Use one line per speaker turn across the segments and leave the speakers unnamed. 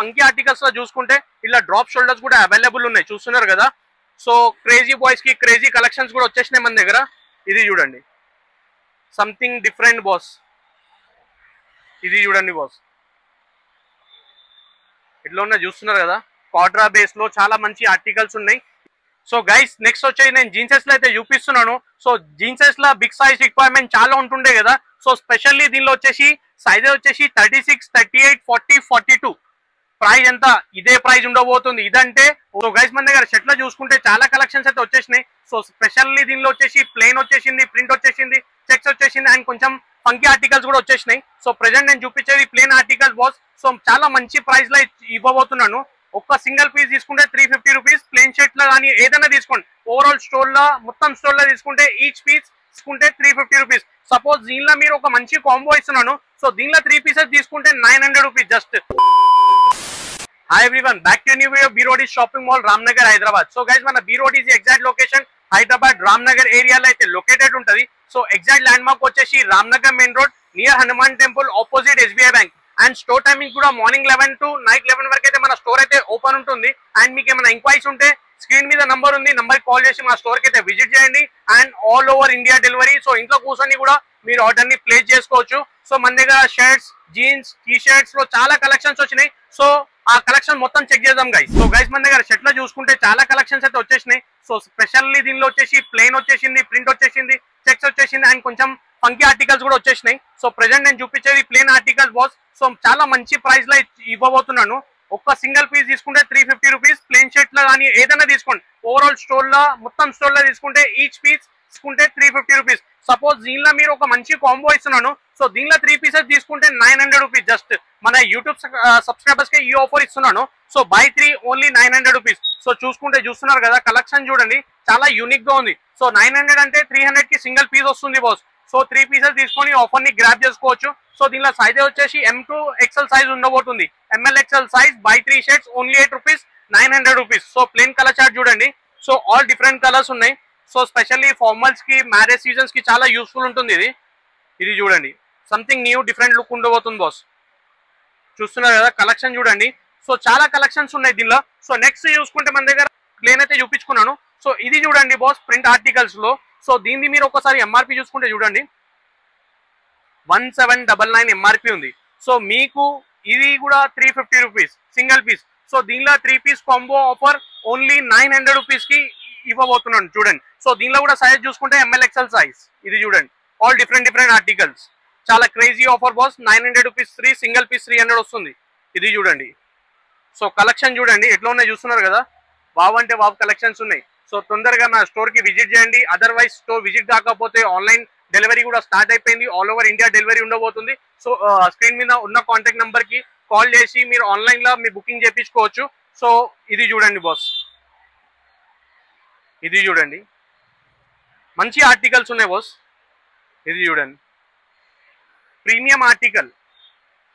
Funky articles లో చూసుకుంటే ఇలా డ్రాప్ షోల్డర్స్ కూడా అవైలబుల్ ఉన్నాయి, చూస్తున్నారు కదా. సో క్రేజీ బాయ్స్ కి క్రేజీ కలెక్షన్స్ కూడా వచ్చేసినాయి మన దగ్గర. ఇది చూడండి, సంథింగ్ డిఫరెంట్ బాస్. ఇది చూడండి బాస్, ఇట్లా ఉన్న చూస్తున్నారు కదా, క్వాడ్రా బేస్ లో చాలా మంచి ఆర్టికల్స్ ఉన్నాయి. సో గైస్ నెక్స్ట్ వచ్చేసి నేను జీన్సెస్ లో అయితే చూపిస్తున్నాను. సో జీన్సెస్ లో బిగ్ సైజ్ రిక్వైర్మెంట్ చాలా ఉంటుండే కదా. సో స్పెషల్లీ దీనిలో వచ్చేసి సైజ్ వచ్చేసి 36, 38, 40, 42. ప్రైస్ ఎంత? ఇదే ప్రైస్ ఉండబోతుంది. ఇదంటే సో గైస్ మన దగ్గర షర్ట్ లో చూసుకుంటే చాలా కలెక్షన్స్ అయితే వచ్చేసినాయి. సో స్పెషల్లీ దీనిలో వచ్చేసి ప్లెయిన్ వచ్చేసింది, ప్రింట్ వచ్చేసింది, చెక్స్ వచ్చేసింది, అండ్ కొంచెం ఫంకీ ఆర్టికల్స్ కూడా వచ్చేసినాయి. సో ప్రెసెంట్ నేను చూపించేది ప్లెయిన్ ఆర్టికల్స్ బాస్. సో చాలా మంచి ప్రైస్ లో ఇవ్వబోతున్నాను. ఒక్క సింగిల్ పీస్ తీసుకుంటే 350 రూపీస్. ప్లెయిన్ షర్ట్ లో కానీ ఏదైనా తీసుకోండి, ఓవరాల్ స్టోర్ లో మొత్తం స్టోర్ లో తీసుకుంటే ఈచ్ పీస్ తీసుకుంటే 350 రూపీస్. సపోజ్ దీనిలో మీరు ఒక మంచి కాంబో ఇస్తున్నాను, సో దీనిలో 3 పీసెస్ తీసుకుంటే 900 rupees just. Hi everyone, back to new video. B road shopping mall, Ramnagar, Hyderabad. So guys మన B road exact location Hyderabad Ramnagar ఏరియాలో అయితే లొకేటెడ్ ఉంటుంది. సో ఎగ్జాక్ట్ ల్యాండ్ మార్క్ వచ్చేసి Ramnagar main road near Hanuman temple opposite SBI bank. And store timing కూడా morning 11 to night 11 వరకు అయితే మన store అయితే ఓపెన్ ఉంటుంది. అండ్ మీకు ఏమైనా ఎంక్వైరీస్ ఉంటే స్క్రీన్ మీద నంబర్ ఉంది, నంబర్ కాల్ చేసి మా స్టోర్ కి అయితే విజిట్ చేయండి. And all over India delivery. So ఇంట్లో కూర్చొని కూడా మీరు ఆర్డర్ ని ప్లేస్ చేసుకోవచ్చు. సో మన దగ్గర షర్ట్స్, జీన్స్, టీ షర్ట్స్ లో చాలా కలెక్షన్స్ వచ్చినాయి. సో ఆ కలెక్షన్ మొత్తం చెక్ చేద్దాం గైస్. సో గైస్ మన దగ్గర షర్ట్ లో చూసుకుంటే చాలా కలెక్షన్స్ అయితే వచ్చేసినాయి. సో స్పెషల్లీ దీనిలో వచ్చేసి ప్లెయిన్ వచ్చేసింది, ప్రింట్ వచ్చేసింది, చెక్స్ వచ్చేసింది, అండ్ కొంచెం ఫంకీ ఆర్టికల్స్ కూడా వచ్చేసినాయి. సో ప్రెసెంట్ నేను చూపించేది ప్లెయిన్ ఆర్టికల్స్ బాస్. సో చాలా మంచి ప్రైస్ లో ఇవ్వబోతున్నాను. ఒక్క సింగిల్ పీస్ తీసుకుంటే 350 రూపీస్. ప్లెయిన్ షర్ట్ లో కానీ ఏదైనా తీసుకోండి, ఓవరాల్ స్టోర్ లో మొత్తం స్టోర్ లో తీసుకుంటే ఈచ్ పీస్ తీసుకుంటే 350 రూపీస్. సపోజ్ దీనిలో మీరు ఒక మంచి కాంబో ఇస్తున్నాను, సో దీనిలో 3 పీసెస్ తీసుకుంటే 900 రూపీస్ జస్ట్. మన యూట్యూబ్ సబ్స్క్రైబర్స్ కి ఈ ఆఫర్ ఇస్తున్నాను. So by 3 only 900 rupees. So చూస్తున్నారు కదా, కలెక్షన్ చూడండి, చాలా యూనిక్ గా ఉంది. సో 900 అంటే 300 కి సింగిల్ పీస్ వస్తుంది బాస్. సో 3 పీసెస్ తీసుకొని ఆఫర్ ని గ్రాప్ చేసుకోవచ్చు. సో దీనిలో సైజ్ వచ్చేసి M to XL సైజ్ ఉండబోతుంది. ML XL size by 3 shirts only 8 rupees, 900 rupees. So plain colour chart చూడండి. సో ఆల్ డిఫరెంట్ కలర్స్ ఉన్నాయి. సో స్పెషల్లీ ఫార్మల్స్ కి, మ్యారేజ్ సీజన్స్ కి చాలా యూస్ఫుల్ ఉంటుంది ఇది. ఇది చూడండి, సంథింగ్ న్యూ డిఫరెంట్ లుక్ ఉండబోతుంది బాస్. చూస్తున్నారు కదా, కలెక్షన్ చూడండి. సో చాలా కలెక్షన్స్ ఉన్నాయి దీనిలో. సో నెక్స్ట్ చూసుకుంటే మన దగ్గర ప్లేన్ అయితే చూపించుకున్నాను. సో ఇది చూడండి బాస్, ప్రింట్ ఆర్టికల్స్ లో. సో దీన్ని మీరు ఒకసారి ఎంఆర్పి చూసుకుంటే చూడండి, 1799 ఎంఆర్పి ఉంది. సో మీకు ఇది కూడా 350 రూపీస్ సింగిల్ పీస్. సో దీనిలో 3 piece combo offer only 900 rupees కి ఇవ్వబోతున్నాను చూడండి. సో దీనిలో కూడా సైజ్ చూసుకుంటే ML XL సైజ్. ఇది చూడండి, ఆల్ డిఫరెంట్ ఆర్టికల్స్. చాలా crazy offer boss. 900 rupees free, single piece 300 వస్తుంది. ఇది చూడండి. సో కలెక్షన్ చూడండి ఎట్లా ఉన్నాయి, చూస్తున్నారు కదా, వావ్ అంటే వావ్ కలెక్షన్స్ ఉన్నాయి. సో తొందరగా నా స్టోర్ కి విజిట్ చేయండి. అదర్వైజ్ స్టోర్ విజిట్ కాకపోతే ఆన్లైన్ డెలివరీ కూడా స్టార్ట్ అయిపోయింది. ఆల్ ఓవర్ ఇండియా డెలివరీ ఉండబోతుంది. సో స్క్రీన్ మీద ఉన్న కాంటాక్ట్ నెంబర్ కి కాల్ చేసి మీరు ఆన్లైన్ లో మీ బుకింగ్ చేయించుకోవచ్చు. సో ఇది చూడండి బాస్, ఇది చూడండి, మంచి ఆర్టికల్స్ ఉన్నాయి బాస్. ఇది చూడండి, ప్రీమియం ఆర్టికల్.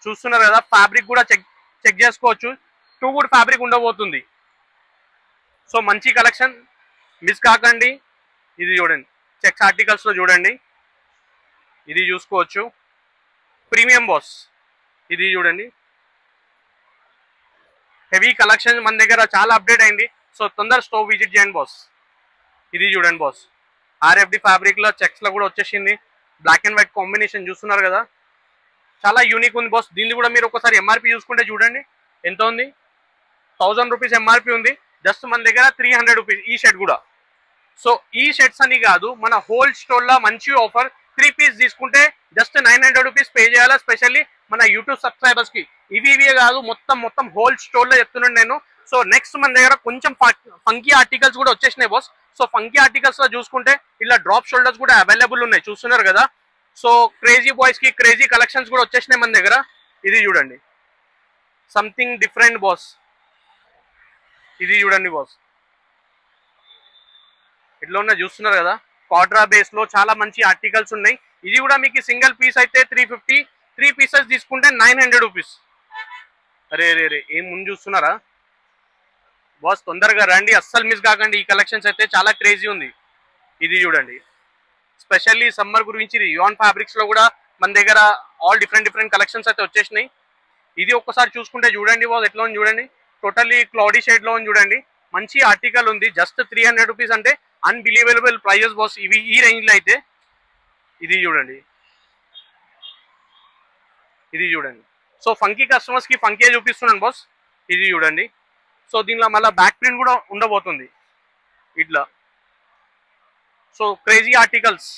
చూస్తున్నారు కదా, ఫ్యాబ్రిక్ కూడా చెక్ చేసుకోవచ్చు. 2 గుడ్ ఫ్యాబ్రిక్ ఉండబోతుంది. సో మంచి కలెక్షన్ మిస్ కాకండి. ఇది చూడండి, చెక్స్ ఆర్టికల్స్ లో చూడండి, ఇది చూసుకోవచ్చు, ప్రీమియం బాస్. ఇది చూడండి, హెవీ కలెక్షన్ మన దగ్గర చాలా అప్డేట్ అయింది. సో తొందర స్టోర్ విజిట్ చేయండి బాస్. ఇది చూడండి బాస్, RFD ఫ్యాబ్రిక్ లో చెక్స్ లో కూడా వచ్చేసింది. బ్లాక్ అండ్ వైట్ కాంబినేషన్ చూస్తున్నారు కదా, చాలా యూనిక్ ఉంది బాస్. దీన్ని కూడా మీరు ఒకసారి ఎంఆర్పి చూసుకుంటే చూడండి ఎంత ఉంది, 1000 రూపీస్ ఎంఆర్పి ఉంది. జస్ట్ మన దగ్గర 300 రూపీస్ ఈ షర్ట్ కూడా. సో ఈ షర్ట్స్ అని కాదు, మన హోల్ స్టోర్ లో మంచి ఆఫర్. 3 పీస్ తీసుకుంటే జస్ట్ 900 రూపీస్ పే చేయాలా, స్పెషల్లీ మన యూట్యూబ్ సబ్స్క్రైబర్స్ కి. ఇవే కాదు, మొత్తం హోల్ స్టోర్ లో చెప్తున్నాను నేను. సో నెక్స్ట్ మన దగ్గర కొంచెం ఫంకీ ఆర్టికల్స్ కూడా వచ్చేసినాయి బాస్. సో ఫంకీ ఆర్టికల్స్ లో చూసుకుంటే ఇలా డ్రాప్ షోల్డర్స్ కూడా అవైలబుల్ ఉన్నాయి, చూస్తున్నారు కదా. సో క్రేజీ బాయ్స్ కి క్రేజీ కలెక్షన్స్ కూడా వచ్చేసినాయి మన దగ్గర. ఇది చూడండి, సంథింగ్ డిఫరెంట్ బాస్. ఇది చూడండి బాస్, ఇట్లా ఉన్న చూస్తున్నారు కదా, క్వాడ్రా బేస్ లో చాలా మంచి ఆర్టికల్స్ ఉన్నాయి. ఇది కూడా మీకు సింగిల్ పీస్ అయితే 350, 3 పీసెస్ తీసుకుంటే 900 రూపీస్. అరే ఏం ముందు చూస్తున్నారా బాస్, తొందరగా రండి, అస్సలు మిస్ కాకండి. ఈ కలెక్షన్స్ అయితే చాలా క్రేజీ ఉంది. ఇది చూడండి, స్పెషల్లీ సమ్మర్ గురించి రియాన్ ఫ్యాబ్రిక్స్ లో కూడా మన దగ్గర ఆల్ డిఫరెంట్ కలెక్షన్స్ అయితే వచ్చేసినాయి. ఇది ఒక్కసారి చూసుకుంటే చూడండి బాస్ ఎట్లా ఉంది చూడండి, టోటల్లీ క్లౌడీ షేడ్ లో ఉంది చూడండి. మంచి ఆర్టికల్ ఉంది. జస్ట్ 300 రూపీస్ అంటే అన్బిలీవబుల్ ప్రైజెస్ బాస్ ఇవి ఈ రేంజ్ లో అయితే. ఇది చూడండి, ఇది చూడండి. సో ఫంకీ కస్టమర్స్ కి ఫంకీ చూపిస్తున్నాను బాస్. ఇది చూడండి. సో దీనిలో మళ్ళీ బ్యాక్ ప్రింట్ కూడా ఉండబోతుంది ఇట్లా. So crazy articles.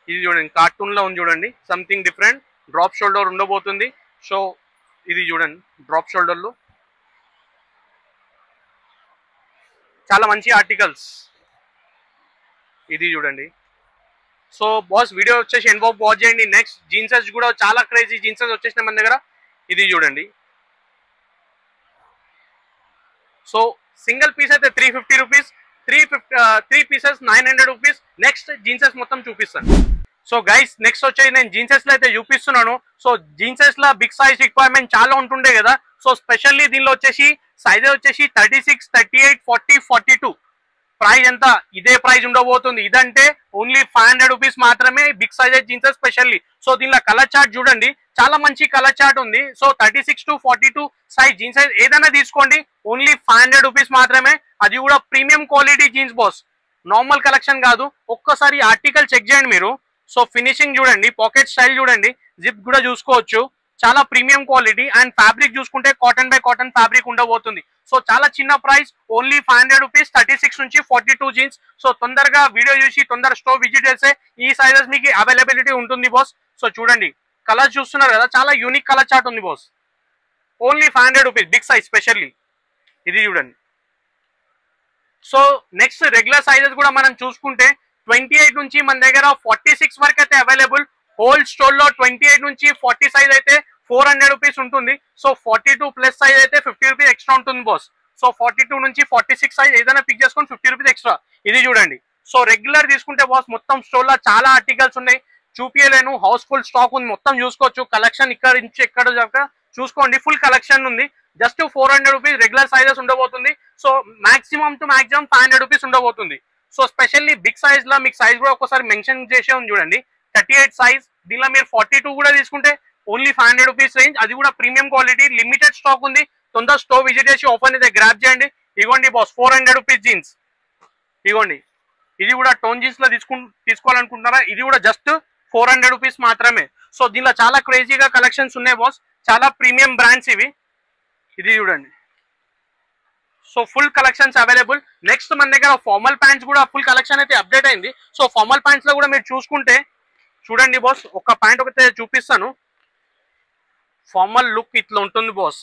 ఇది చూడండి, కార్టూన్ లో ఉంది చూడండి, సంథింగ్ డిఫరెంట్. డ్రాప్ షోల్డర్ ఉండబోతుంది. సో ఇది చూడండి, డ్రాప్ షోల్డర్ లో చాలా మంచి ఆర్టికల్స్. ఇది చూడండి. సో బాస్ వీడియో వచ్చేసి ఎండ్ వరకు వాచ్ చేయండి. నెక్స్ట్ జీన్సెస్ కూడా చాలా క్రేజీ జీన్సెస్ వచ్చేసినాయి మన దగ్గర. ఇది చూడండి. సో సింగిల్ పీస్ అయితే 350 రూపీస్, 3 పీసెస్ 900 రూపీస్. నెక్స్ట్ జీన్సెస్ మొత్తం చూపిస్తాను. సో గైస్ నెక్స్ట్ వచ్చేసి నేను జీన్సెస్ లో అయితే చూపిస్తున్నాను. సో జీన్సెస్ లో బిగ్ సైజ్ రిక్వైర్మెంట్ చాలా ఉంటుండే కదా. సో స్పెషల్లీ దీనిలో వచ్చేసి సైజెస్ వచ్చేసి 36, 38, 40, 42. ప్రైస్ ఎంత? ఇదే ప్రైస్ ఉండబోతుంది. ఇదంటే ఓన్లీ 500 రూపీస్ మాత్రమే బిగ్ సైజెస్ జీన్సెస్ స్పెషల్లీ. సో దీనిలో కలర్ చార్ట్ చూడండి, చాలా మంచి కలర్ చార్ట్ ఉంది. సో 36 to 42 సైజ్ జీన్సెస్ ఏదైనా తీసుకోండి, ఓన్లీ 500 రూపీస్ మాత్రమే. అది కూడా premium quality jeans boss, normal collection కాదు. ఒక్కసారి ఆర్టికల్ చెక్ చేయండి మీరు. సో ఫినిషింగ్ చూడండి, పాకెట్ స్టైల్ చూడండి, జిప్ కూడా చూసుకోవచ్చు. చాలా ప్రీమియం క్వాలిటీ. అండ్ ఫ్యాబ్రిక్ చూసుకుంటే కాటన్ బై కాటన్ ఫ్యాబ్రిక్ ఉండబోతుంది. సో చాలా చిన్న ప్రైస్, ఓన్లీ 500 రూపీస్, 36 నుంచి 42 జీన్స్. సో తొందరగా వీడియో చూసి తొందర స్టోర్ విజిట్ చేస్తే ఈ సైజెస్ మీకు అవైలబిలిటీ ఉంటుంది బాస్. సో చూడండి, కలర్ చూస్తున్నారు కదా, చాలా యూనిక్ కలర్ చార్ట్ ఉంది boss. Only 500 rupees big size specially. ఇది చూడండి. సో నెక్స్ట్ రెగ్యులర్ సైజెస్ కూడా మనం చూసుకుంటే 28 నుంచి మన దగ్గర 46 వరకు అయితే అవైలబుల్. హోల్ స్టోర్ లో 28 నుంచి 40 సైజ్ అయితే 400 రూపీస్ ఉంటుంది. సో 42 ప్లస్ సైజ్ అయితే 50 రూపీస్ ఎక్స్ట్రా ఉంటుంది బాస్. సో 42 నుంచి 46 సైజ్ ఏదైనా పిక్ చేసుకొని 50 రూపీస్ ఎక్స్ట్రా. ఇది చూడండి. సో రెగ్యులర్ తీసుకుంటే బాస్ మొత్తం స్టోర్ లో చాలా ఆర్టికల్స్ ఉన్నాయి, చూపించలేను. హౌస్ఫుల్ స్టాక్ ఉంది, మొత్తం చూసుకోవచ్చు. కలెక్షన్ ఇక్కడ నుంచి ఎక్కడ దాకా చూసుకోండి, ఫుల్ కలెక్షన్ ఉంది. జస్ట్ 400 రూపీస్ రెగ్యులర్ సైజెస్ ఉండబోతుంది. So maximum to maximum 500 rupees ఉండబోతుంది. సో స్పెషల్లీ బిగ్ సైజ్ లో మీకు సైజ్ కూడా ఒకసారి మెన్షన్ చేసే ఉంది చూడండి, 38 సైజ్. దీనిలో మీరు 42 కూడా తీసుకుంటే ఓన్లీ 500 రూపీస్ రేంజ్. అది కూడా ప్రీమియం క్వాలిటీ, లిమిటెడ్ స్టాక్ ఉంది. తొందర స్టోర్ విజిట్ చేసి ఆఫర్ అయితే గ్రాప్ చేయండి. ఇగోండి బాస్ 400 రూపీస్ జీన్స్. ఇగోండి, ఇది కూడా టోన్ జీన్స్ లో తీసుకోవాలనుకుంటున్నారా? ఇది కూడా జస్ట్ 400 రూపీస్ మాత్రమే. సో దీనిలో చాలా క్రేజీగా కలెక్షన్స్ ఉన్నాయి బాస్, చాలా ప్రీమియం బ్రాండ్స్ ఇవి. ఇది చూడండి. So full collections available. Next మన దగ్గర ఫార్మల్ ప్యాంట్స్ కూడా ఫుల్ కలెక్షన్ అయితే అప్డేట్ అయింది. సో ఫార్మల్ ప్యాంట్స్ లో కూడా మీరు చూసుకుంటే చూడండి బాస్, ఒక ప్యాంట్ ఒకటే చూపిస్తాను. ఫార్మల్ లుక్ ఇట్లా ఉంటుంది boss.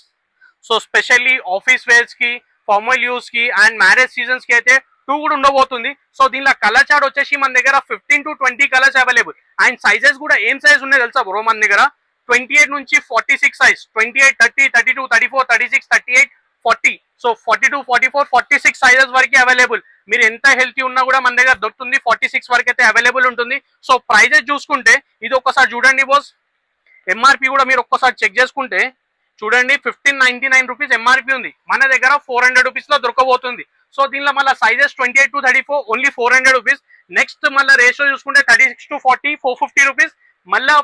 So specially office wears కి, ఫార్మల్ యూస్ కి అండ్ మ్యారేజ్ సీజన్స్ కి అయితే 2 కూడా ఉండబోతుంది. సో దీనిలో కలర్ చార్ట్ వచ్చేసి మన దగ్గర 15 to 20 colours available. And sizes కూడా ఏం సైజ్ ఉన్నాయి తెలుసా బ్రో? మన దగ్గర 28 నుంచి 46 సైజ్, 28, 30, 32, 34, 36, 38, 40. సో 42, 44, 46 సైజెస్ వరకు అవైలబుల్. మీరు ఎంత హెల్తీ ఉన్నా కూడా మన దగ్గర దొరుకుతుంది. 46 వరకు అయితే అవైలబుల్ ఉంటుంది. సో ప్రైజెస్ చూసుకుంటే ఇది ఒక్కసారి చూడండి బాస్, ఎంఆర్పి కూడా మీరు ఒక్కసారి చెక్ చేసుకుంటే చూడండి, 1599 రూపీస్ ఎంఆర్పి ఉంది. మన దగ్గర 400 రూపీస్ లో దొరకబోతుంది. సో దీనిలో మళ్ళీ sizes 28 to 34 only 400 rupees. Next మళ్ళీ రేషియో చూసుకుంటే 36 to 40 450 రూపీస్. మళ్ళీ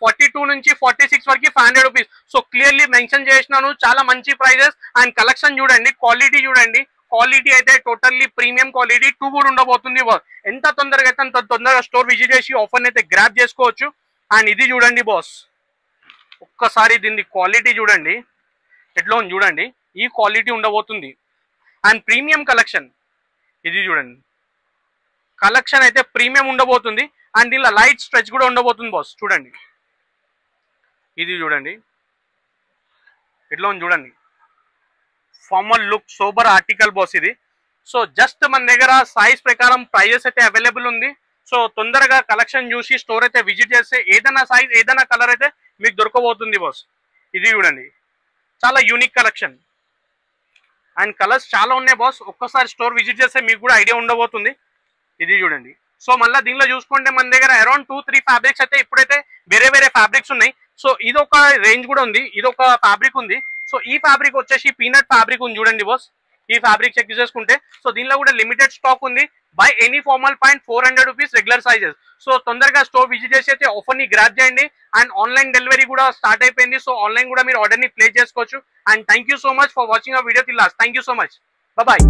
42 నుంచి 46 వరకు 500 రూపీస్. సో క్లియర్లీ మెన్షన్ చేసినాను, చాలా మంచి ప్రైజెస్. అండ్ కలెక్షన్ చూడండి, క్వాలిటీ చూడండి, క్వాలిటీ అయితే టోటల్లీ ప్రీమియం క్వాలిటీ. 2 కూడా ఉండబోతుంది. ఎంత తొందరగా అయితే అంత తొందరగా స్టోర్ విజిట్ చేసి ఆఫర్ అయితే గ్రాప్ చేసుకోవచ్చు. అండ్ ఇది చూడండి బాస్, ఒక్కసారి దీని క్వాలిటీ చూడండి ఎట్లా ఉంది చూడండి. ఈ క్వాలిటీ ఉండబోతుంది. And premium collection. ఇది చూడండి, కలెక్షన్ అయితే ప్రీమియం ఉండబోతుంది. అండ్ దీనిలో లైట్ స్ట్రెచ్ కూడా ఉండబోతుంది బాస్. చూడండి, ఇది చూడండి ఎట్లా ఉంది చూడండి. Formal look sober article boss ఇది. సో జస్ట్ మన దగ్గర సైజ్ ప్రకారం ప్రైజెస్ అయితే అవైలబుల్ ఉంది. సో తొందరగా కలెక్షన్ చూసి స్టోర్ అయితే విజిట్ చేస్తే ఏదైనా సైజ్ ఏదైనా కలర్ అయితే మీకు దొరకబోతుంది బాస్. ఇది చూడండి, చాలా యూనిక్ కలెక్షన్. అండ్ కలర్స్ చాలా ఉన్నాయి బాస్. ఒక్కసారి స్టోర్ విజిట్ చేస్తే మీకు కూడా ఐడియా ఉండబోతుంది. ఇది చూడండి. సో మళ్ళీ దీనిలో చూసుకుంటే మన దగ్గర అరౌండ్ 2-3 ఫ్యాబ్రిక్స్ అయితే ఇప్పుడైతే వేరే వేరే ఫ్యాబ్రిక్స్ ఉన్నాయి. సో ఇది ఒక రేంజ్ కూడా ఉంది, ఇది ఒక ఫ్యాబ్రిక్ ఉంది. సో ఈ ఫ్యాబ్రిక్ వచ్చేసి పీనట్ ఫ్యాబ్రిక్ ఉంది చూడండి బాస్. ఈ ఫ్యాబ్రిక్ చెక్ చేసుకుంటే. సో దీనిలో కూడా లిమిటెడ్ స్టాక్ ఉంది. Buy any formal point 400 rupees regular sizes. So తొందరగా స్టోర్ విజిట్ చేసి అయితే ఆఫర్ ని గ్రాబ్ చేయండి. అండ్ ఆన్లైన్ డెలివరీ కూడా స్టార్ట్ అయిపోయింది. సో ఆన్లైన్ కూడా మీరు ఆర్డర్ ని ప్లేస్ చేసుకోవచ్చు. And thank you so much for watching our video till last. Thank you so much. Bye.